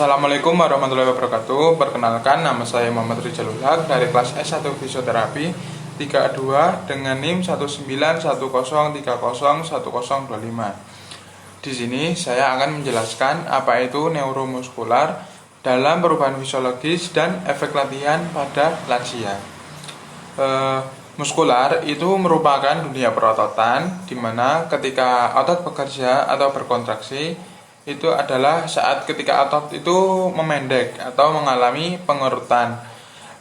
Assalamualaikum warahmatullahi wabarakatuh. Perkenalkan, nama saya Muhammad Rizalul Haq dari kelas S1 Fisioterapi 32 dengan NIM 19103010125. Di sini saya akan menjelaskan apa itu neuromuskular dalam perubahan fisiologis dan efek latihan pada lansia. Muskular itu merupakan dunia perototan di mana ketika otot bekerja atau berkontraksi itu adalah saat ketika otot itu memendek atau mengalami pengerutan.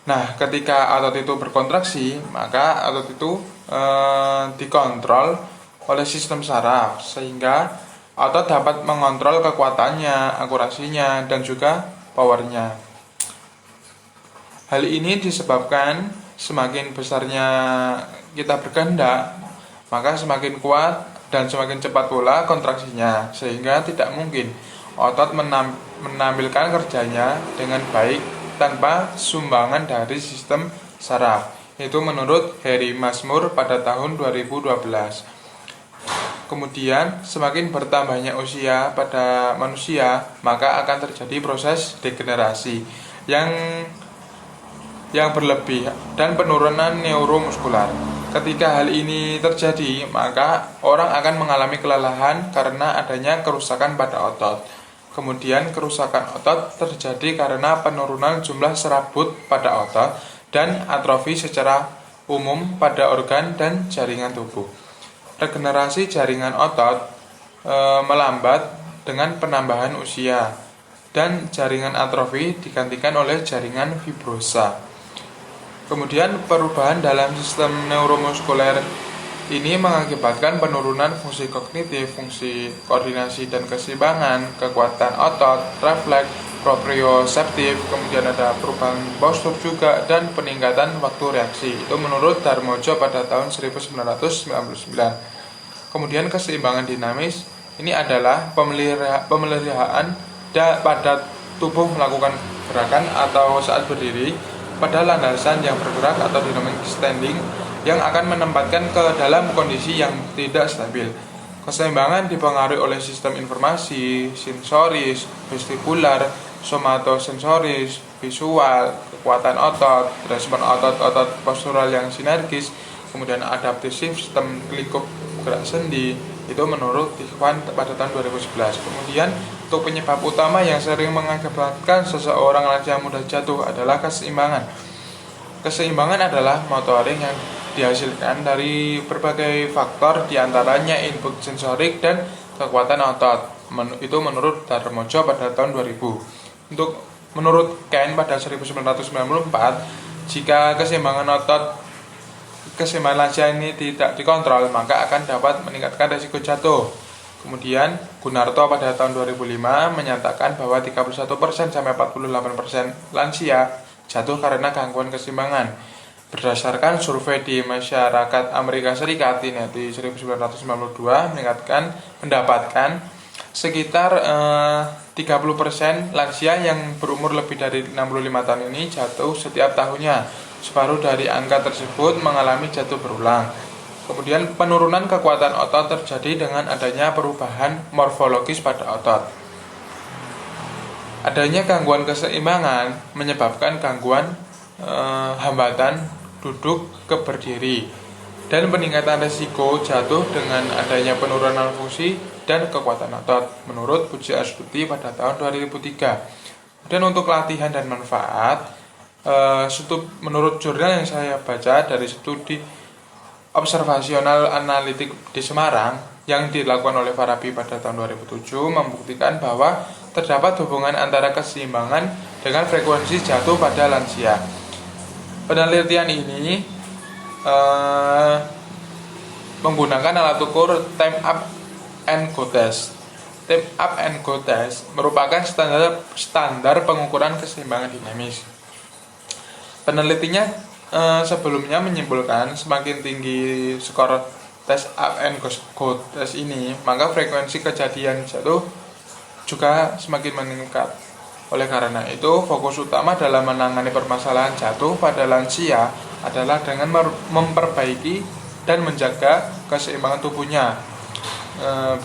Nah, ketika otot itu berkontraksi, maka otot itu dikontrol oleh sistem saraf sehingga otot dapat mengontrol kekuatannya, akurasinya, dan juga powernya. Hal ini disebabkan semakin besarnya kita berkehendak, maka semakin kuat dan semakin cepat pula kontraksinya, sehingga tidak mungkin otot menampilkan kerjanya dengan baik tanpa sumbangan dari sistem saraf. Itu menurut Harry Masmur pada tahun 2012. Kemudian semakin bertambahnya usia pada manusia, maka akan terjadi proses degenerasi yang berlebih dan penurunan neuromuskular. Ketika hal ini terjadi, maka orang akan mengalami kelelahan karena adanya kerusakan pada otot. Kemudian kerusakan otot terjadi karena penurunan jumlah serabut pada otot dan atrofi secara umum pada organ dan jaringan tubuh. Regenerasi jaringan otot melambat dengan penambahan usia, dan jaringan atrofi digantikan oleh jaringan fibrosa. Kemudian perubahan dalam sistem neuromuskuler ini mengakibatkan penurunan fungsi kognitif, fungsi koordinasi dan keseimbangan, kekuatan otot, refleks, proprioseptif, kemudian ada perubahan postur juga, dan peningkatan waktu reaksi. Itu menurut Darmojo pada tahun 1999. Kemudian keseimbangan dinamis ini adalah pemeliharaan pada tubuh melakukan gerakan atau saat berdiri pada landasan yang bergerak atau dynamic standing yang akan menempatkan ke dalam kondisi yang tidak stabil. Keseimbangan dipengaruhi oleh sistem informasi, sensoris, vestibular, somatosensoris, visual, kekuatan otot, respon otot postural yang sinergis, kemudian adaptif sistem likuk gerak sendi. Itu menurut Ikhwan pada tahun 2011. Kemudian untuk penyebab utama yang sering mengakibatkan seseorang lansia mudah jatuh adalah keseimbangan. Keseimbangan adalah motorik yang dihasilkan dari berbagai faktor, diantaranya input sensorik dan kekuatan otot. Itu menurut Darmojo pada tahun 2000. Menurut Ken pada 1994, jika keseimbangan lansia ini tidak dikontrol, maka akan dapat meningkatkan risiko jatuh. Kemudian Gunarto pada tahun 2005 menyatakan bahwa 31% sampai 48% lansia jatuh karena gangguan keseimbangan. Berdasarkan survei di masyarakat Amerika Serikat ini di 1992 mendapatkan sekitar 30% lansia yang berumur lebih dari 65 tahun ini jatuh setiap tahunnya. Separuh dari angka tersebut mengalami jatuh berulang. Kemudian penurunan kekuatan otot terjadi dengan adanya perubahan morfologis pada otot. Adanya gangguan keseimbangan menyebabkan gangguan hambatan duduk ke berdiri dan peningkatan risiko jatuh dengan adanya penurunan fungsi dan kekuatan otot menurut Puji Astuti pada tahun 2003. Dan untuk latihan dan manfaat, menurut jurnal yang saya baca dari studi observasional analitik di Semarang yang dilakukan oleh Farabi pada tahun 2007 membuktikan bahwa terdapat hubungan antara keseimbangan dengan frekuensi jatuh pada lansia. Penelitian ini menggunakan alat ukur time up and go test. Time up and go test merupakan standar pengukuran keseimbangan dinamis. Penelitinya sebelumnya menyimpulkan semakin tinggi skor tes up and go test ini, maka frekuensi kejadian jatuh juga semakin meningkat. Oleh karena itu, fokus utama dalam menangani permasalahan jatuh pada lansia adalah dengan memperbaiki dan menjaga keseimbangan tubuhnya.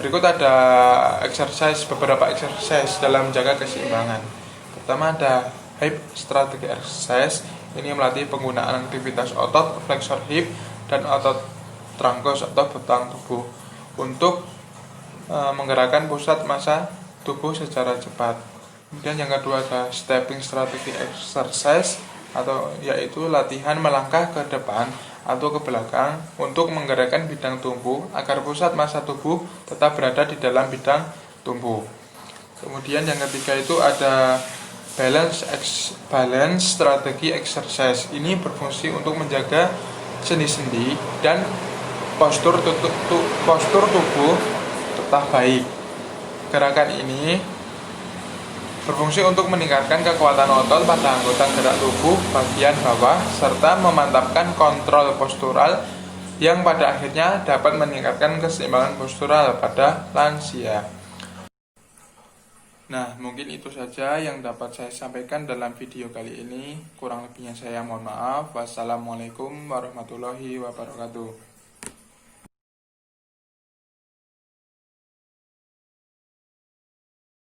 Berikut ada beberapa exercise dalam menjaga keseimbangan. Pertama ada hip strategi exercise. Ini melatih penggunaan aktivitas otot flexor hip dan otot trangkus atau batang tubuh untuk menggerakkan pusat massa tubuh secara cepat. Kemudian yang kedua ada stepping strategi exercise, atau yaitu latihan melangkah ke depan atau ke belakang untuk menggerakkan bidang tubuh agar pusat massa tubuh tetap berada di dalam bidang tubuh. Kemudian yang ketiga itu ada balance strategi exercise. Ini berfungsi untuk menjaga sendi-sendi dan postur tubuh tetap baik. Gerakan ini berfungsi untuk meningkatkan kekuatan otot pada anggota gerak tubuh bagian bawah serta memantapkan kontrol postural yang pada akhirnya dapat meningkatkan keseimbangan postural pada lansia. Nah, mungkin itu saja yang dapat saya sampaikan dalam video kali ini. Kurang lebihnya saya mohon maaf. Wassalamualaikum warahmatullahi wabarakatuh.